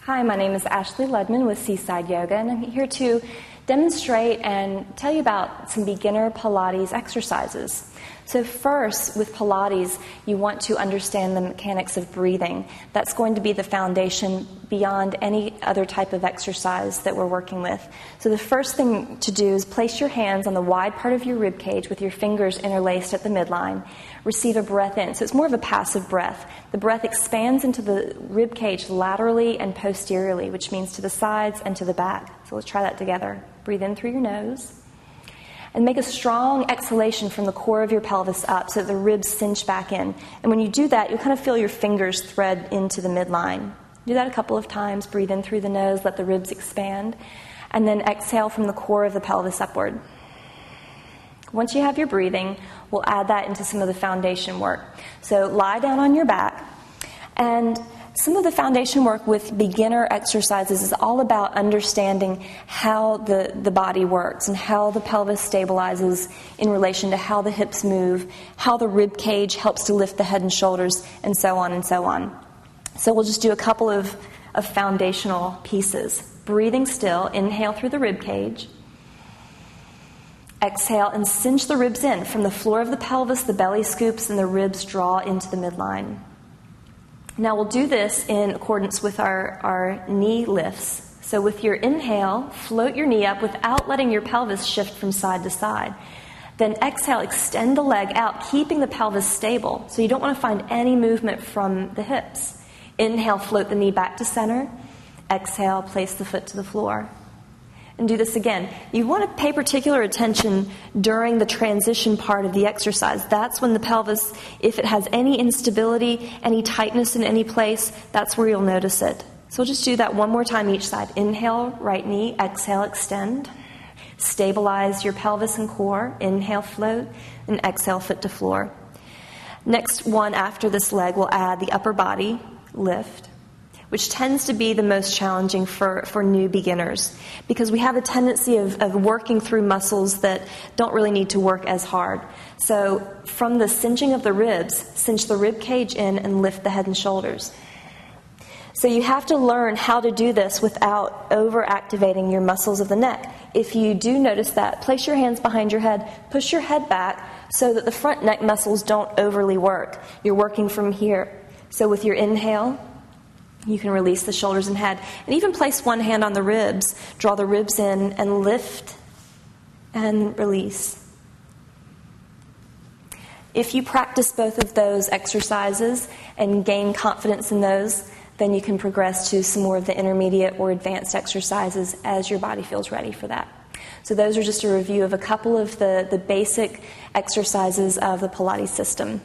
Hi, my name is Ashley Ludman with Seaside Yoga, and I'm here to demonstrate and tell you about some beginner Pilates exercises. So first, with Pilates, you want to understand the mechanics of breathing. That's going to be the foundation beyond any other type of exercise that we're working with. So the first thing to do is place your hands on the wide part of your rib cage with your fingers interlaced at the midline. Receive a breath in. So it's more of a passive breath. The breath expands into the rib cage laterally and posteriorly, which means to the sides and to the back. So let's try that together. Breathe in through your nose. And make a strong exhalation from the core of your pelvis up so that the ribs cinch back in. And when you do that, you'll kind of feel your fingers thread into the midline. Do that a couple of times. Breathe in through the nose, let the ribs expand. And then exhale from the core of the pelvis upward. Once you have your breathing, we'll add that into some of the foundation work. So lie down on your back, and some of the foundation work with beginner exercises is all about understanding how the body works and how the pelvis stabilizes in relation to how the hips move, how the rib cage helps to lift the head and shoulders, and so on and so on. So we'll just do a couple of foundational pieces. Breathing still, inhale through the rib cage. Exhale and cinch the ribs in. From the floor of the pelvis, the belly scoops and the ribs draw into the midline. Now we'll do this in accordance with our knee lifts. So with your inhale, float your knee up without letting your pelvis shift from side to side. Then exhale, extend the leg out, keeping the pelvis stable. So you don't want to find any movement from the hips. Inhale, float the knee back to center. Exhale, place the foot to the floor. And do this again. You want to pay particular attention during the transition part of the exercise. That's when the pelvis, if it has any instability, any tightness in any place, that's where you'll notice it. So we'll just do that one more time each side. Inhale, right knee. Exhale, extend. Stabilize your pelvis and core. Inhale, float. And exhale, foot to floor. Next one after this leg, we'll add the upper body lift, which tends to be the most challenging for new beginners because we have a tendency of working through muscles that don't really need to work as hard. So from the cinching of the ribs, cinch the rib cage in and lift the head and shoulders. So you have to learn how to do this without over-activating your muscles of the neck. If you do notice that, place your hands behind your head, push your head back so that the front neck muscles don't overly work. You're working from here. So with your inhale, you can release the shoulders and head. And even place one hand on the ribs. Draw the ribs in and lift and release. If you practice both of those exercises and gain confidence in those, then you can progress to some more of the intermediate or advanced exercises as your body feels ready for that. So those are just a review of a couple of the basic exercises of the Pilates system.